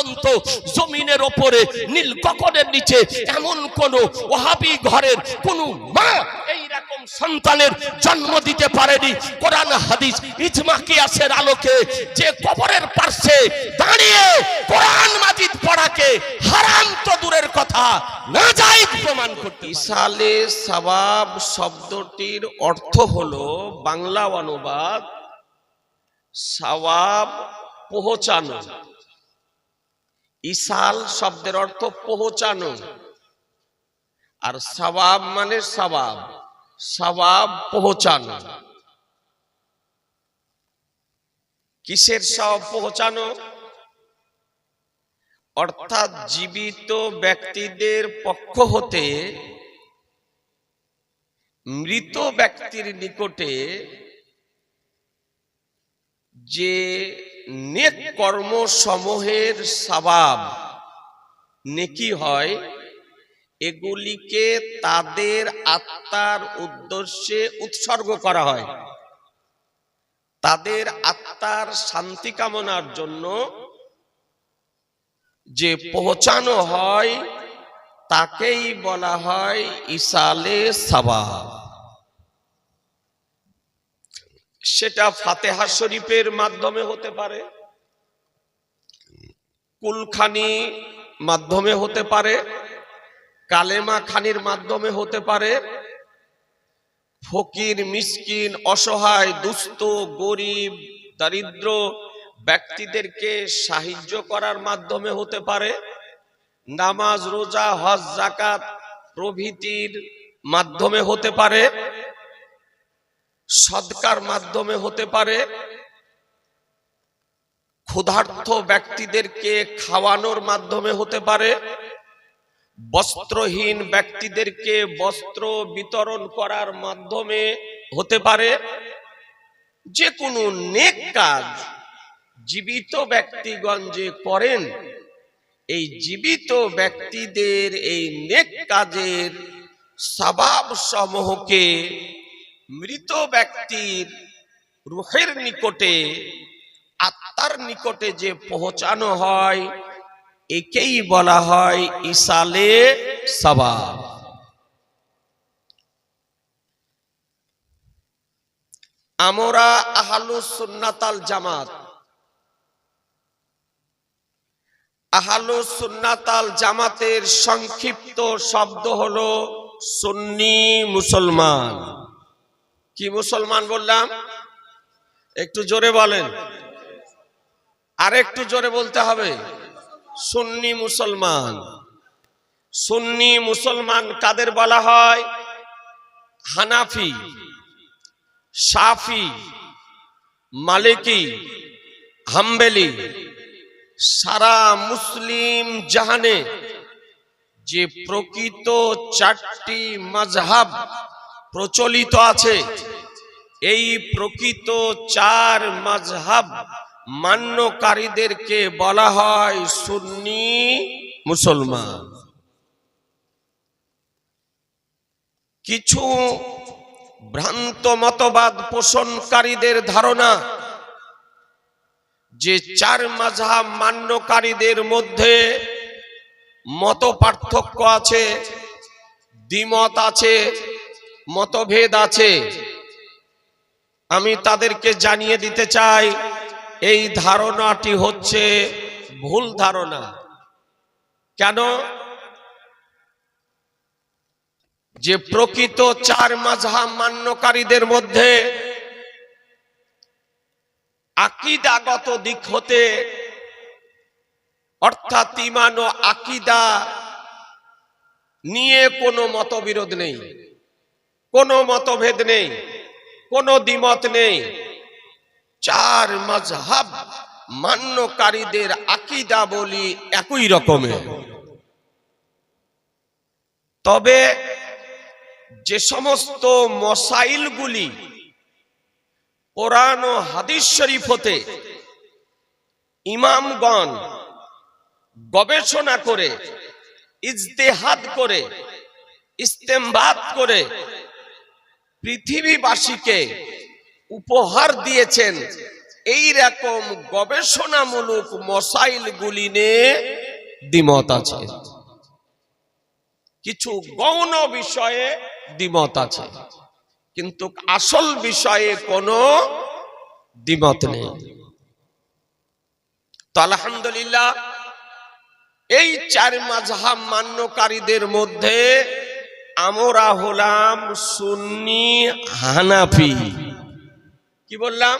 পর্যন্ত জমিনের ওপরে নীল গগনের নিচে এমন কোন ওয়াহাবি ঘরের কোন মা এইরকম সন্তানের জন্ম দিতে পারেনি। কোরআন হাদিস ইজমা কিয়াসের আলোকে যে কবরের পাশে দাঁড়িয়ে কোরআন মাজিদ পড়াকে হারাম তো দূরের কথা নাজায়েজ প্রমাণ করতে পারে। ইসালে সওয়াব শব্দটির অর্থ হলো বাংলা অনুবাদ সওয়াব পৌঁছানো। ইসাল শব্দের অর্থ পৌঁছানো, আর সওয়াব মানে সওয়াব, সওয়াব পৌঁছানো। কিসের সওয়াব পৌঁছানো? অর্থাৎ জীবিত ব্যক্তিদের পক্ষ হতে মৃত ব্যক্তির নিকটে যে নেক কর্ম সমূহের সওয়াব নেকি হয়, এগুলিকে তাদের আত্মার উদ্দেশ্যে উৎসর্গ করা হয়। তাদের আত্মার শান্তি কামনার জন্য যে পৌঁছানো হয় তাকেই বলা হয় ইসালে সওয়াব। সেটা ফাতিহা শরীফের মাধ্যমে হতে পারে, কুলখানি মাধ্যমে হতে পারে, কালেমা খানির মাধ্যমে হতে পারে, ফকির মিসকিন অসহায় দুস্থ গরিব দরিদ্র ব্যক্তিদেরকে সাহায্য করার মাধ্যমে হতে পারে, নামাজ রোজা হজ যাকাত প্রভৃতির মাধ্যমে হতে পারে, সদকার মাধ্যমে হতে পারে, ক্ষুধার্ত ব্যক্তিদেরকে খাওয়ানোর মাধ্যমে হতে পারে, বস্ত্রহীন ব্যক্তিদেরকে বস্ত্র বিতরণ করার মাধ্যমে হতে পারে। যে কোনো নেক কাজ জীবিত ব্যক্তিগণ যে করেন, এই জীবিত ব্যক্তিদের এই নেক কাজের সওয়াব সমূহকে মৃত ব্যক্তির রূহের নিকটে আত্মার নিকটে যে পৌঁছানো হয়, একেই বলা হয় ইসালে সওয়াব। আমরা আহলুস সুন্নাত আল জামাত, আহলুস সুন্নাত আল জামাতের সংক্ষিপ্ত শব্দ হলো সুন্নি মুসলমান। কি মুসলমান বললাম? একটু জোরে বলেন, আর একটু জোরে বলতে হবে। সুন্নি মুসলমান। সুন্নি মুসলমান কাদের বলা হয়? হানাফি, শাফি, মালিকি, হাম্বলি। সারা মুসলিম জাহানে যে প্রকৃত চারটি মাযহাব প্রচলিত আছে, এই প্রকৃত চার মাযহাব মান্যকারীদেরকে বলা হয় সুন্নি মুসলমান। কিছু ভ্রান্ত মতবাদ পোষণকারীদের ধারণা যে চার মাযহাব মান্যকারীদের মধ্যে মত পার্থক্য আছে, দ্বিমত আছে, মতভেদ আছে। আমি তাদেরকে জানিয়ে দিতে চাই, এই ধারণাটি হচ্ছে ভুল ধারণা। কেন? যে প্রকৃত চার মাযহাব মান্যকারীদের মধ্যে আকীদাগত দিক হতে, অর্থাৎ ঈমান ও আকীদা নিয়ে কোনো মতবিরোধ নেই, কোনো মতভেদ নেই, কোনো দ্বিমত নেই। চার মাযহাব মান্যকারীদের আকীদা বলি একই রকমের। তবে যে সমস্ত মসাইলগুলি কোরআন ও হাদিস শরীফ হতে ইমামগণ গবেষণা করে, ইজতিহাদ করে, ইস্তেমবাদ করে পৃথিবীবাসীকে উপহার দিয়েছেন, এই রকম গবেষণামূলক মসাইলগুলি নিয়ে দ্বিমত আছে, কিছু গৌণ বিষয়ে দ্বিমত আছে, কিন্তু আসল বিষয়ে কোনো দ্বিমত নেই। তো আলহামদুলিল্লাহ এই চার মাযহাব মান্যকারীদের মধ্যে আমরা হলাম সুন্নি হানাফি। কি বললাম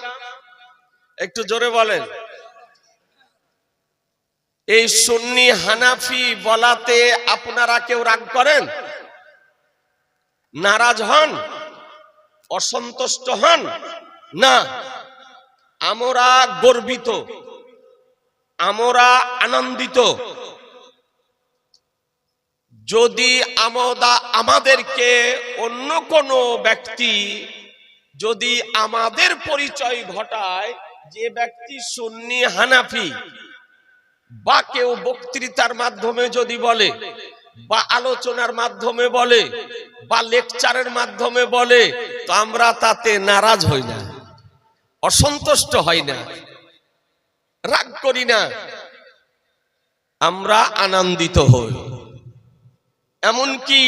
একটু জোরে বলেন। এই সুন্নি হানাফি বলাতে আপনারা কেউ রাগ করেন, নারাজ হন, অসন্তুষ্ট হন? না, আমরা গর্বিত, আমরা আনন্দিত। যদি আমাদেরকে অন্য কোনো ব্যক্তি যদি আমাদের পরিচয় ঘটায় যে ব্যক্তি সুন্নি হানাফি, বা কেউ বক্তৃতার মাধ্যমে যদি বলে, বা আলোচনার মাধ্যমে বলে, বা লেকচারের মাধ্যমে বলে, তো আমরা তাতে নারাজ হই না, অসন্তুষ্ট হই না, রাগ করি না, আমরা আনন্দিত হই। এমনকি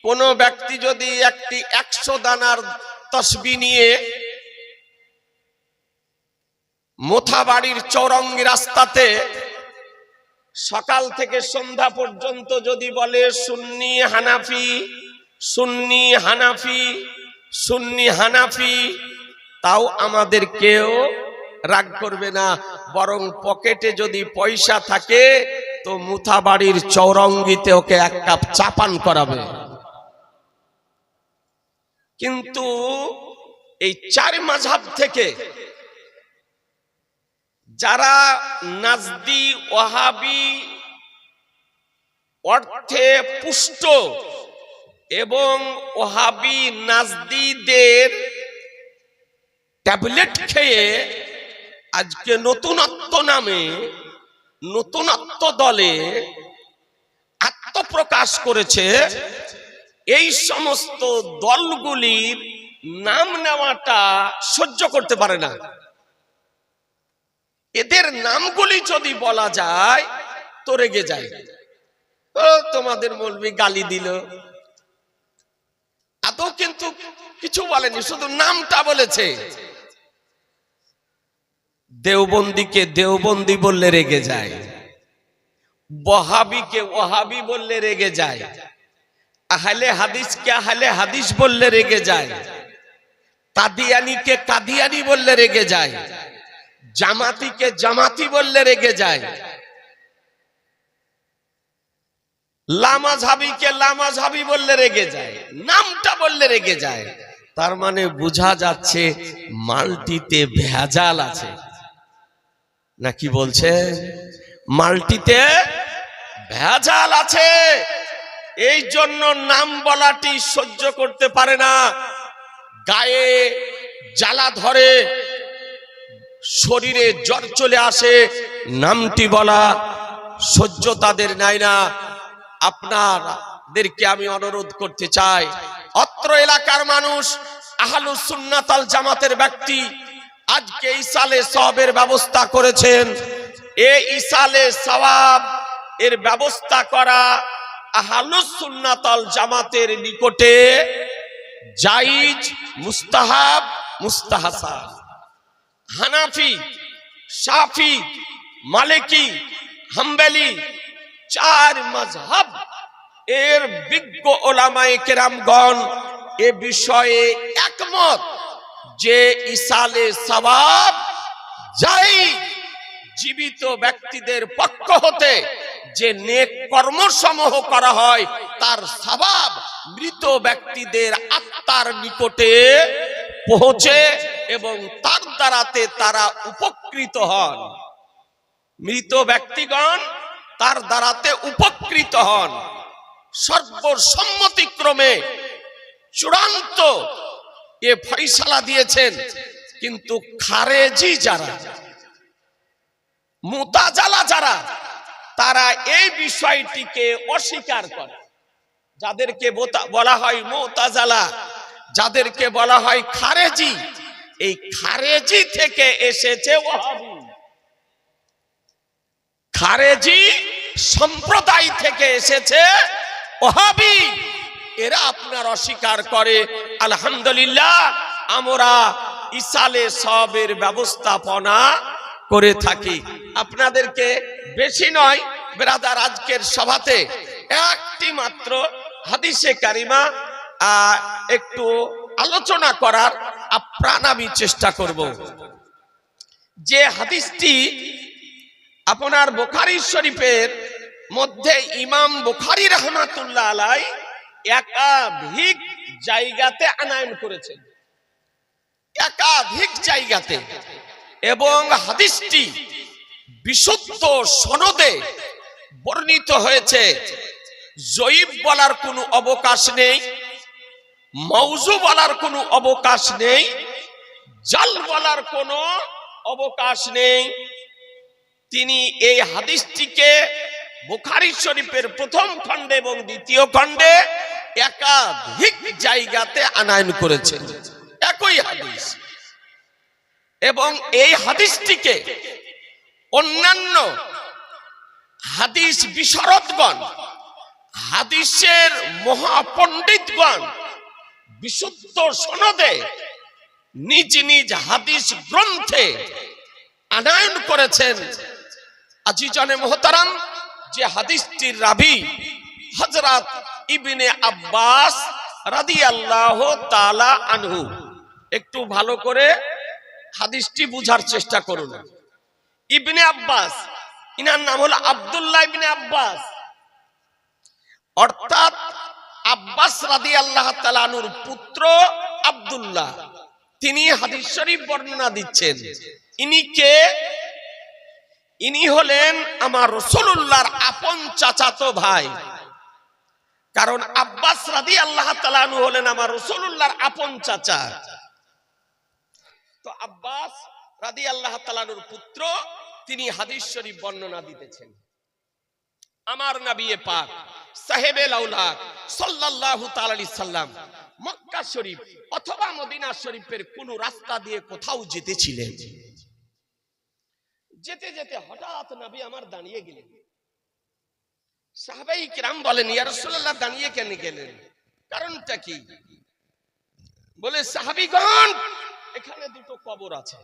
কোন ব্যক্তি যদি একটি 100 দানার তসবিহ নিয়ে মোথাবাড়ির চৌরঙ্গি রাস্তাতে সকাল থেকে সন্ধ্যা পর্যন্ত যদি বলে সুন্নি হানাফি, সুন্নি হানাফি, সুন্নি হানাফি, তাও আমাদের কেউ রাগ করবে না, বরং পকেটে যদি পয়সা থাকে তো মুথাবাড়ির চৌরঙ্গিতে ওকে 1 কাপ চা পান করাবে। কিন্তু এই চার মাযহাব থেকে যারা নাজদি ওয়াহাবি অর্থে পুষ্ট এবং ওয়াহাবি নাজদিদের ট্যাবলেট খেয়ে আজকে নতুনত্ব নামে নতুনত্ব দলে আত্মপ্রকাশ করেছে, এই সমস্ত দলগুলির নাম নেওয়াটা সহ্য করতে পারে না। এদের নামগুলি যদি বলা যায় তো রেগে যায়, ও তোমাদের মৌলবি গালি দিল, আদৌ কিন্তু কিছু বলেনি, শুধু নামটা বলেছে। দেওবন্দিকে দেওবন্দি বললে রেগে যায়, ওয়াহাবিকে ওয়াহাবি বললে রেগে যায়, আহলে হাদিসকে আহলে হাদিস বললে রেগে যায়, কাদিয়ানিকে কাদিয়ানি বললে রেগে যায়, জামাতিকে জামাতি বললে রেগে যায়, লামাযহাবিকে লামাযহাবি বললে রেগে যায়, নামটা বললে রেগে যায়। তার মানে বোঝা যাচ্ছে মালটিতে ভেজাল আছে, নাকি বলছে মালটিতে ভেজাল আছে। এই জন্য নাম বলাটি সহ্য করতে পারে না, গায়ে জ্বালা ধরে, শরীরে জ্বর চলে আসে, নামটি বলা সহ্য তাদের নাই না। আপনাদেরকে আমি অনুরোধ করতে চাই, অত্র এলাকার মানুষ, আহলুস সুন্নাত আল জামাতের ব্যক্তি আজকে ইসালে সওয়াবের ব্যবস্থা করেছেন। এই ইসালে সওয়াব এর ব্যবস্থা করা আহলুস সুন্নাত আল জামাতের নিকটে জায়েজ, মুস্তাহাব, মুস্তাহসান। হানাফি, শাফি, মালিকি, হাম্বলি চার মাযহাব এর বিজ্ঞ ওলামায়ে কেরামগণ এ বিষয়ে একমত যে ইসালে সওয়াব জায়েজ, জীবিত ব্যক্তিদের পক্ষ হতে যে নেক কর্মসমূহ করা হয় তার সওয়াব মৃত ব্যক্তিদের আত্মার নিকটে পৌঁছে এবং তার দ্বারাতে তারা উপকৃত হন। মৃত ব্যক্তিগণ তার দ্বারাতে উপকৃত হন। সর্বসম্মতিক্রমে চূড়ান্ত এ ফয়সালা দিয়েছেন। কিন্তু খারেজি যারা, মুতাজালা যারা, তারা এই বিষয়টিকে অস্বীকার করে। যাদেরকে বলা হয় মুতাজালা, যাদেরকে বলা হয় খারেজি, এই খারেজি থেকে এসেছে ওয়াহাবি। খারেজি সম্প্রদায় থেকে এসেছে ওয়াহাবি। এরা আপনার অস্বীকার করে। আলহামদুলিল্লাহ আমরা ইসালে সবের ব্যবস্থাপনা করে থাকি। আপনাদেরকে বেশি নয় ব্রাদার, আজকের সভাতে একটি মাত্র হাদিসে কারিমা একটু আলোচনা করার আপ্রাণ আমি চেষ্টা করব। যে হাদিসটি আপনার বুখারী শরীফের মধ্যে ইমাম বুখারী রাহমাতুল্লাহ আলাইহি একাধিক জায়গাতে আনয়ন করেছেন, একাধিক জায়গাতে, এবং হাদিসটি বিশুদ্ধ সনদে বর্ণিত হয়েছে। জয়ীফ বলার কোনো অবকাশ নেই, মওযু বলার কোনো অবকাশ নেই, জাল বলার কোনো অবকাশ নেই। তিনি এই হাদিসটিকে বুখারী শরীফের প্রথম খণ্ডে এবং দ্বিতীয় খণ্ডে একাধিক জায়গাতে আনয়ন করেছেন একই হাদিস। এবং এই হাদিসটিকে অন্যান্য হাদিস বিশারদগণ, হাদিসের মহাপণ্ডিতগণ বিশুদ্ধ সনদে নিজ নিজ হাদিস গ্রন্থে আনয়ন করেছেন। আজিজানে মুহতারাম, যে হাদিসটির রাবি হযরত ইবনে আব্বাস রাদিয়াল্লাহু তাআলা আনহু। একটু ভালো করে হাদিসটি বুঝার চেষ্টা করুন। ইবনে আব্বাস, ইনার নাম হলো আব্দুল্লাহ ইবনে আব্বাস, অর্থাৎ আব্বাস রাদিয়াল্লাহু তাআলা আনহুর পুত্র আব্দুল্লাহ। তিনি হাদিস শরীফ বর্ণনা দিচ্ছেন। ইনি কে? ইনি হলেন আমার রাসূলুল্লাহর আপন চাচাতো ভাই। কারণ আব্বাস রাদিয়াল্লাহু তাআলা আনহু হলেন আমার রাসূলুল্লাহর আপন চাচা। তো আব্বাস রাদিয়াল্লাহু তাআলা আনহুর পুত্র, তিনি হাদিস শরীফ বর্ণনা দিতেছেন। আমার নবী পাক সাহেবে লাউলাদ সাল্লাল্লাহু তাআলা আলাইহি সাল্লাম মক্কা শরীফ অথবা মদিনা শরীফের কোন রাস্তা দিয়ে কোথাও যেতেছিলেন। যেতে যেতে হঠাৎ নবী আমার দাঁড়িয়ে গেলেন। সাহাবায়ে কিরাম বলেন, ইয়া রাসূলুল্লাহ দাঁড়িয়ে কেন গেলেন? কারণটা কি? বলে, সাহাবীগণ, এখানে দুটো কবর আছে।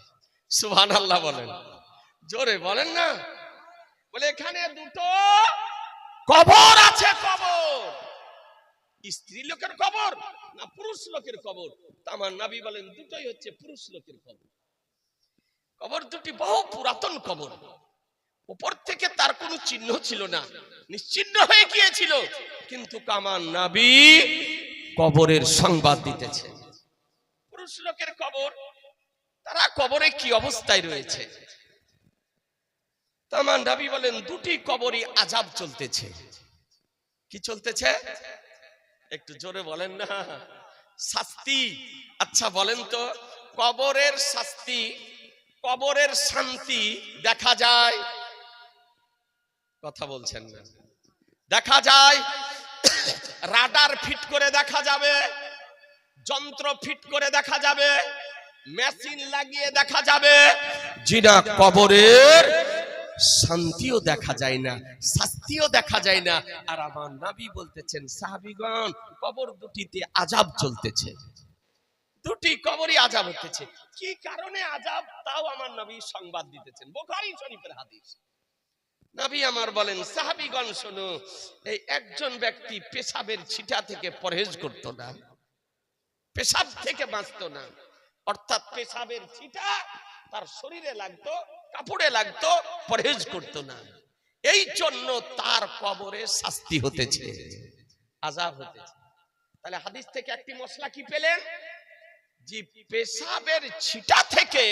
সুবহানাল্লাহ বলেন, জোরে বলেন না। বলে, এখানে দুটো কবর আছে। কবর স্ত্রী লোকের কবর না পুরুষ লোকের কবর? আমার নবী বলেন, দুটোই হচ্ছে পুরুষ লোকের কবর। কবর দুটি বহু পুরাতন কবর, উপর থেকে তার কোনো চিহ্ন ছিল না, নিশ্চিহ্ন হয়ে গিয়েছিল। কিন্তু আমার নবী কবরের সংবাদ দিতেছে। পুরুষ লোকের কবর, তারা কবরে কি অবস্থায় রয়েছে? আমার নবী বলেন, দুটি কবরই আযাব চলতেছে। কি চলতেছে? একটু জোরে বলেন না। শাস্তি। আচ্ছা বলেন তো, কবরের শাস্তি, কবরের শান্তি দেখা যায়? কথা বলছেন না। দেখা যায়, রাডার ফিট করে দেখা যাবে, যন্ত্র ফিট করে দেখা যাবে, মেশিন লাগিয়ে দেখা যাবে। জিনা কবরের শান্তিও দেখা যায় না, শাস্তিও দেখা যায় না। আর আমার নবী বলতেছেন, সাহাবীগণ, কবর দুটিতে আযাব চলতেছে। দুটি কবরই আযাব হতেছে। কি কারণে আযাব, তাও আমার নবী সংবাদ দিতেছেন। বুখারী শরীফের হাদিস। নবী আমার বলেন, সাহাবীগণ শোনো, এই একজন ব্যক্তি পেশাবের ছিটা থেকে পরহেজ করত না, পেশাব থেকে বাঁচত না। অর্থাৎ পেশাবের ছিটা তার শরীরে লাগতো, কাপড়ে লাগতো, পরহেজ করত না। এই জন্য তার কবরে শাস্তি হতেছে, আযাব হতেছে। তাহলে হাদিস থেকে একটি মশলা কি পেলেন? যে পেশাবের ছিটা থেকে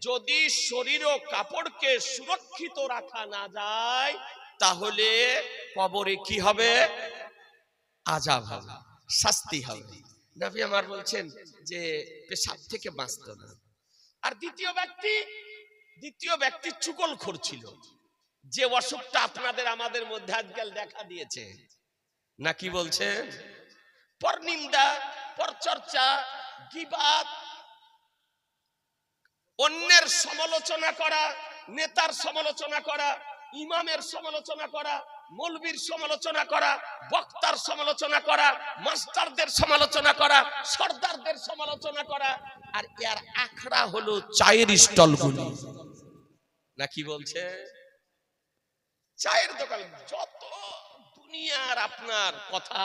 যদি শরীর ও কাপড়কে সুরক্ষিত রাখা না যায়, তাহলে কবরে কি হবে? আযাব হবে, শাস্তি হবে। নবী আমার বলছেন যে পেশাব থেকে বাঁচত না। আর দ্বিতীয় ব্যক্তি চুগলখোর ছিল, যে অসুখটা আপনাদের আমাদের মধ্যে আজকাল দেখা দিয়েছে। নাকি বলছেন? পরনিন্দা, পরচর্চা, গীবাত, অন্যের সমালোচনা করা, নেতার সমালোচনা করা, ইমামের সমালোচনা করা, মৌলবীর সমালোচনা করা, বক্তার সমালোচনা করা, মাস্টারদের সমালোচনা করা, সর্দারদের সমালোচনা করা, আর এর আখড়া হলো চায়ের স্টলগুলি। না কি বলছে? চায়ের দোকান, যত দুনিয়ার আপনার কথা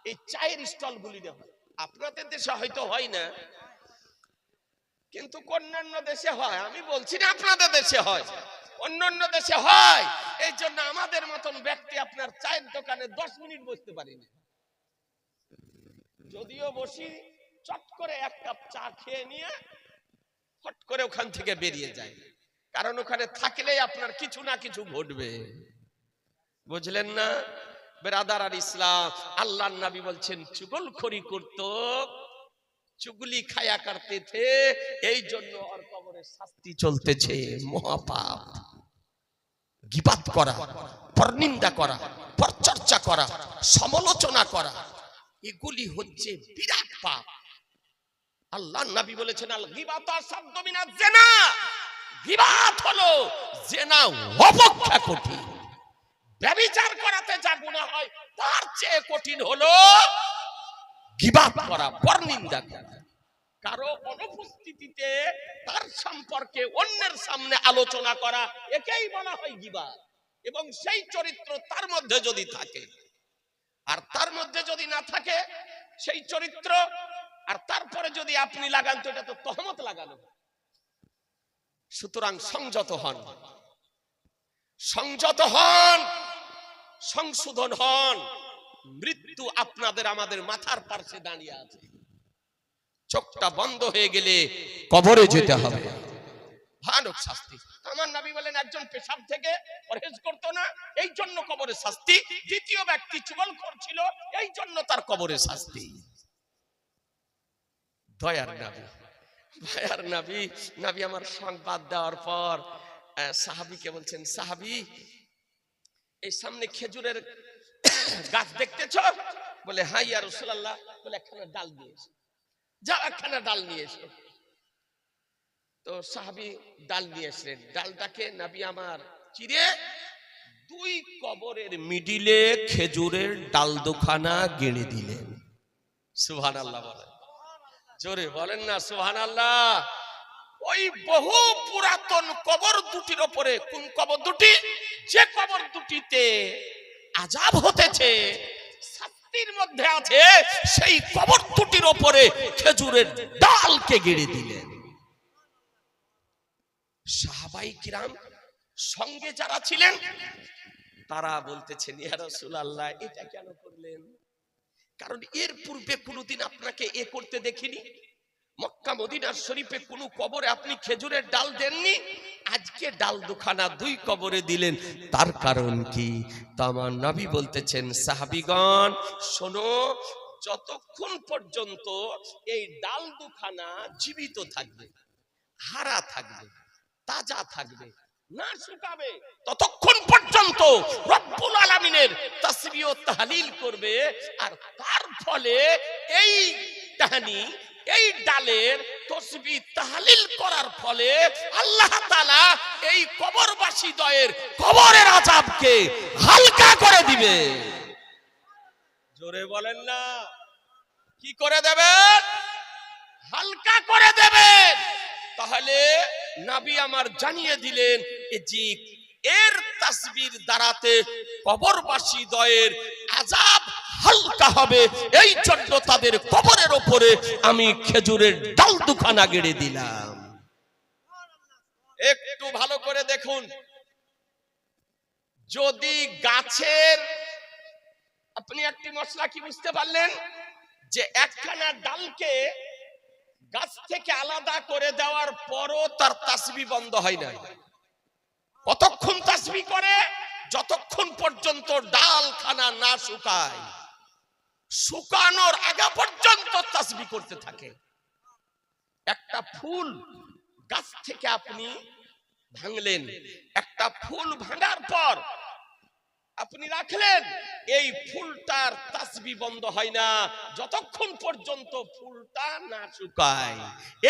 এই চায়ের স্টলগুলি হয়। আপনাদের দেশে হয়তো হয় না, কিন্তু অন্যান্য দেশে হয়। আমি বলছি না আপনাদের দেশে হয়, অন্যান্য দেশে হয়। এই জন্য আমাদের মতন ব্যক্তি আপনার চায়ের দোকানে 10 মিনিট বসতে পারি না। যদিও বসি, চট করে এক কাপ চা খেয়ে নিয়ে ফট করে ওখান থেকে বেরিয়ে যায়। কারণ ওখানে থাকলেই আপনার কিছু না কিছু ঘটবে। বুঝলেন না বেরাদার আর ইসলাম? আল্লাহর নবী বলছেন চুগলখড়ি করতো, চুগলি খায়া করতে থে, এই জন্য ওর কবরে শাস্তি চলতেছে। মহাপাপ। গীবাত করা, পরনিন্দা করা, পরচর্চা করা, সমালোচনা করা, এগুলি হচ্ছে বিরাট পাপ। আল্লাহর নবী বলেছেন আল গীবাত আসাদ্দু মিনাজ জিনা। গীবাত হলো জিনা অপেক্ষা কঠিন। ব্যভিচার করাতে যা গুনাহ হয় তার চেয়ে কঠিন হলো গীবাত করা, পরনিন্দা করা। কারো অনুপস্থিতিতে তার সম্পর্কে অন্যের সামনে আলোচনা করা, একেই বলা হয় গীবাত। এবং সেই চরিত্র তার মধ্যে যদি থাকে, আর তার মধ্যে যদি না থাকে সেই চরিত্র, আর তারপরে যদি আপনি লাগান, তো এটা তো তহমত লাগানো। সুতরাং সংযত হন, সংযত হন, সংশোধন হন। মৃত্যু আপনাদের আমাদের মাথার পাশে দাঁড়িয়ে আছে। চোখটা বন্ধ হয়ে গেলে কবরে যেতে হবে। ভয়ানক শাস্তি। আমার নবী বলেন একজন পেশাব থেকে পরহেজ করতো না, এই জন্য কবরে শাস্তি। দ্বিতীয় ব্যক্তি চুগলখোর ছিল, এই জন্য তার কবরে শাস্তি। দয়ার নবী, দয়ার নবী, নবী আমার সংবাদ দেওয়ার পর সাহাবীকে বলছেন, সাহাবী এই সামনে খেজুরের গাছ দেখতেছ? বলে হ্যাঁ ইয়া রাসূলুল্লাহ। বলে একখানা ডাল দিয়ে এসো, যাও একখানা ডাল নিয়ে এসো। তো সাহাবী ডাল নিয়ে এসলেন। ডালটাকে নবী আমার চিরে 2 কবরের মিডিলে খেজুরের ডাল দুখানা গেড়ে দিলেন। সুবহানাল্লাহ বলেন, জোরে বলেন না সুবহানাল্লাহ। ওই বহু পুরাতন কবর দুটির উপরে, কোন কবর দুটি? যে কবর দুটিতে আযাব হতেছে, শাস্তির মধ্যে আছে, সেই কবর দুটির উপরে খেজুরের ডালকে গেড়ে দিলেন। সাহাবায়ে কিরাম সঙ্গে যারা ছিলেন তারা বলতেছেন, ইয়া রাসূলুল্লাহ এটা কেন করলেন? কারণ এর পূর্বে কোনোদিন আপনাকে এ করতে দেখিনি। মক্কা মদিনার শরীফে কোনো কবরে আপনি খেজুরের ডাল দেননি, আজকে ডাল দুখানা 2 কবরে দিলেন, তার কারণ কি? তো আমার নবী বলতেছেন, সাহাবীগণ শোনো, যতক্ষণ পর্যন্ত এই ডাল দুখানা জীবিত থাকবে, হারা থাকবে, তাজা থাকবে, না শুকাবে, ততক্ষণ পর্যন্ত রব্বুল আলামিনের তাসবিহ ও তাহলিল করবে। আর তার ফলে এই টাহানি, এই ডালের তাসবিহ তাহলিল করার ফলে আল্লাহ তাআলা এই কবরবাসী দয়ের কবরের আযাবকে হালকা করে দিবে। জোরে বলেন না, কি করে দেবেন? হালকা করে দেবেন। তাহলে নবী আমার জানিয়ে দিলেন যে এর তাসবির দ্বারাতে কবরবাসী দয়ের আযাব হালকা হবে, এই জন্য তাদের কবরের উপরে আমি খেজুরের ডাল দুখানা গেড়ে দিলাম। একটু ভালো করে দেখুন, যদি গাছের, আপনি একটি মশলা কি বুঝতে পারলেন? যে একখানা ডালকে গাছ থেকে আলাদা করে দেওয়ার পরও তার তাসবিহ বন্ধ হয় না। কতক্ষণ তাসবিহ করে? যতক্ষণ পর্যন্ত ডালখানা না শুকায়। শুকানোর আগে পর্যন্ত তাসবিহ করতে থাকে। একটা ফুল গাছ থেকে আপনি ভাঙলেন, একটা ফুল ভাঙার পর আপনি রাখলেন, এই ফুলটার তাসবিহ বন্ধ হয় না যতক্ষণ পর্যন্ত ফুলটা না শুকায়।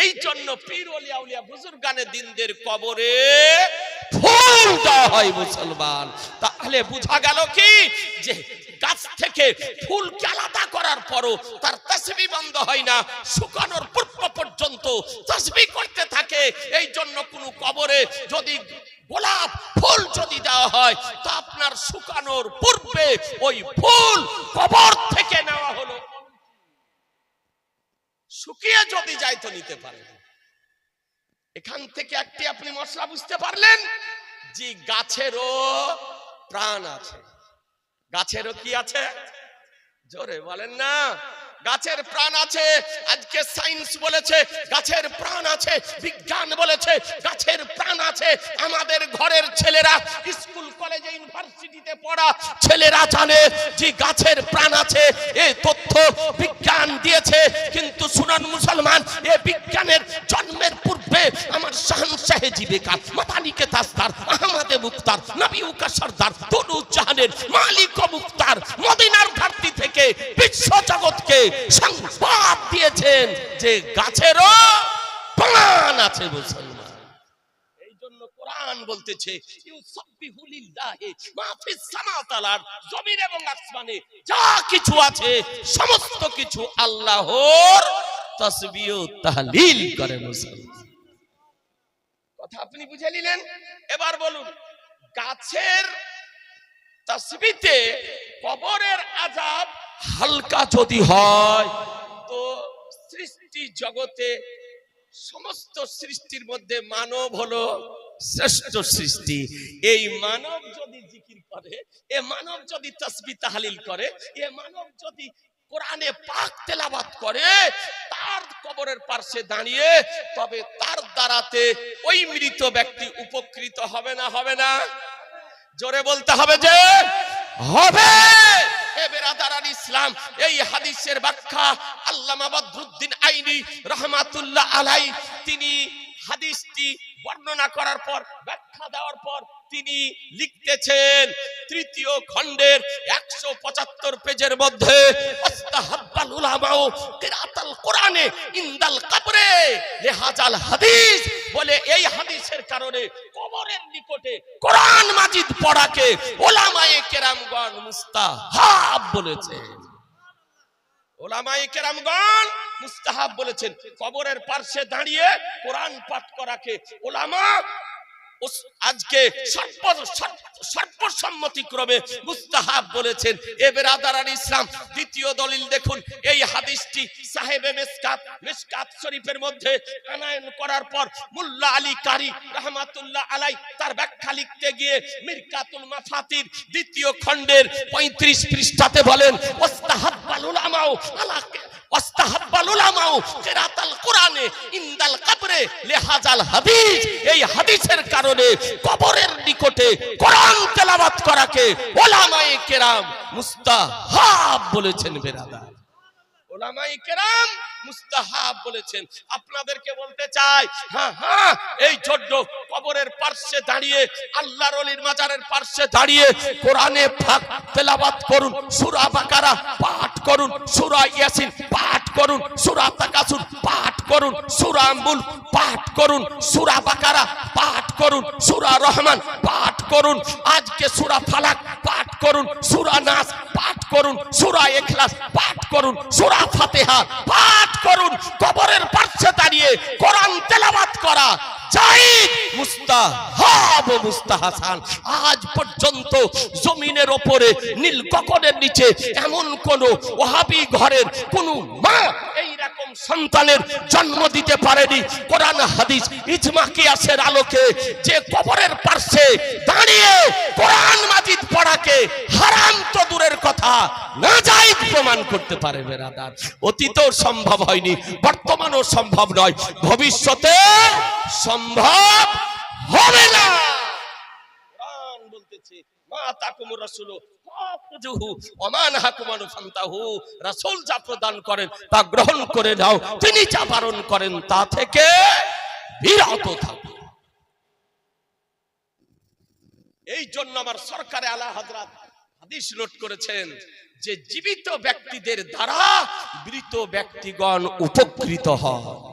এই জন্য পীর ওলি আউলিয়া বুজুর্গানে দিনদের কবরে ফুল দেওয়া হয় মুসলমান। তাহলে বোঝা গেল কি যে গাছ থেকে ফুলকে আলাদা করার পরও তার তাসবিহ বন্ধ হয় না, শুকানোর পূর্ব পর্যন্ত তাসবিহ করতে থাকে। এই জন্য কোনো কবরে যদি গোলাপ ফুল যদি দেওয়া হয় তো আপনার শুকানোর পূর্বে ওই ফুল কবর থেকে নেওয়া হলো, শুকিয়ে যদি যায় তো নিতে পারেন। এখান থেকে একটি আপনি মশলা বুঝতে পারলেন যে গাছেরও প্রাণ আছে। গাছেরও কি আছে? জোরে বলেন না, গাছের প্রাণ আছে। আজকে সায়েন্স বলেছে গাছের প্রাণ আছে, বিজ্ঞান বলেছে গাছের প্রাণ আছে। আমাদের ঘরের ছেলেরা, স্কুল কলেজে ইউনিভার্সিটিতে পড়া ছেলেরা জানে যে গাছের প্রাণ আছে। এই তথ্য বিজ্ঞান দিয়েছে। কিন্তু শুনুন মুসলমান, এই বিজ্ঞানের জন্মের পূর্বে আমার শাহনশাহে জীবিকা মাতালিকে তাসদার আহমদে মুক্তার নবী উকা সরদার তনুজ্জাহানের মালিক ও মুক্তার মদিনার ঘাটতি থেকে বিশ্ব জগৎকে সংবাদ দিয়েছেন যে গাছেরও প্রাণ আছে মুসলমান। এই জন্য কোরআন বলতেছে ইউসাব্বিহু লিল্লাহি মা ফিস সামাওয়াতি ওয়াল আরদ, জমিন এবং আসমানে যা কিছু আছে সমস্ত কিছু আল্লাহর তাসবিহ ও তাহলিল করে মুসলমান। কথা আপনি বুঝে নিলেন? এবার বলুন, গাছের তাসবিহতে কবরের আযাব হালকা যদি হয় তো সৃষ্টি জগতে সমস্ত সৃষ্টির মধ্যে মানব হলো শ্রেষ্ঠ সৃষ্টি। এই মানব যদি জিকির করে, এ মানব যদি তাসবিহ তাহলিল করে, এ মানব যদি কোরআনে পাক তেলাওয়াত করে, তার কবরের পাশে দাঁড়িয়ে, তবে তার দ্বারাতে ওই মৃত ব্যক্তি উপকৃত হবে না? হবে না? জোরে বলতে হবে যে হবে। এ বেরাদারান ইসলাম, এই হাদিসের ব্যাখ্যা আল্লামা বদরুদ্দিন আইনি রহমাতুল্লাহ আলাইহি তিনি হাদিসটি বর্ণনা করার পর, ব্যাখ্যা দেওয়ার পর তিনি লিখতেছেন তৃতীয় খণ্ডের 175 পেজের মধ্যে, ওয়াস্তাহাব্বাল উলামাউ কিরাতাল কোরআনে ইনদাল কবরে লিহাজাল হাদিস, বলে এই হাদিসের কারণে কবরের নিকটে কোরআন মাজিদ পড়াকে উলামায়ে কেরামগণ মুস্তাহাব বলেছেন। উলামায়ে কেরামগণ মুস্তাহাব বলেছেন। কবরের পাশে দাঁড়িয়ে কোরআন পাঠ করাকে উলামা আজকে সর্বসম্মতিক্রমে মুস্তাহাব বলেছেন। এ বেরাদারান ইসলাম, দ্বিতীয় দলিল দেখুন, এই হাদিসটি সাহেবে মিশকাত শরীফের মধ্যে আনয়ন করার পর মোল্লা আলী কারি রহমাতুল্লাহ আলাই তার ব্যাখ্যা লিখতে গিয়ে মিরকাতুল মাফাতির দ্বিতীয় খণ্ডের 35 পৃষ্ঠাতে বলেন, ওয়াস্তাহাব্বাল উলামাউ আলাকে ওয়াস্তাহাব্বাল উলামাউ কিরাতাল কোরআনে ইনদাল কবরে লিহাজাল হাদিস, এই হাদিসের কারণে কবরের নিকটে কোরআন তেলাওয়াত করাকে উলামায়ে কেরাম মুস্তাহাব বলেছেন। বেরাদার, উলামায়ে কেরাম মুস্তাহাব বলেছেন। আপনাদেরকে বলতে চাই, হ্যাঁ, এই জন্য কবরের পাশে দাঁড়িয়ে, আল্লাহর ওলির মাজারের পাশে দাঁড়িয়ে কোরআনে পাক তেলাওয়াত করুন, সূরা বাকারা পাঠ করুন, সূরা ইয়াসিন পাঠ করুন, সূরা তাকাসুর পাঠ করুন, সূরা মুলক পাঠ করুন, সূরা বাকারা পাঠ করুন, সূরা রহমান পাঠ করুন, আজকে সূরা ফালাক পাঠ করুন, সূরা নাস পাঠ করুন, সূরা ইখলাস পাঠ করুন, সূরা ফাতিহা পাঠ করুন। কবরের পাশে দাঁড়িয়ে কোরআন তেলাওয়াত করা জায়েজ, মুস্তাহাব ও মুস্তাহাসান। আজ পর্যন্ত জমিনের উপরে নীল গগনের নিচে এমন কোন ওয়াহাবি ঘরের কোন মা এই রকম সন্তানের জন্ম দিতে পারেনি। কোরআন হাদিস ইজমা কিয়াসের আলোকে যে কবরের পাশে দাঁড়িয়ে কোরআন মাজিদ পড়াকে হারাম তো দূরের কথা, নাজায়েজ প্রমাণ করতে পারে। বেরাদার, অতীতেও সম্ভব হয়নি, বর্তমানও সম্ভব নয়, ভবিষ্যতে সম্ভব হবে না। কোরআন বলতেছে মা তাকুমুর রাসূলু ফাখুযুহু ওয়া মা নাহাকুম আনহু ফান্তাহু, রাসূল যা প্রদান করেন তা গ্রহণ করে নাও, তিনি যা বারণ করেন তা থেকে বিরত থাকো। এই জন্য আমার সরকারে আলা হযরত হাদিস নোট করেছেন যে জীবিত ব্যক্তিদের দ্বারা মৃত ব্যক্তিগণ উপকৃত হয়।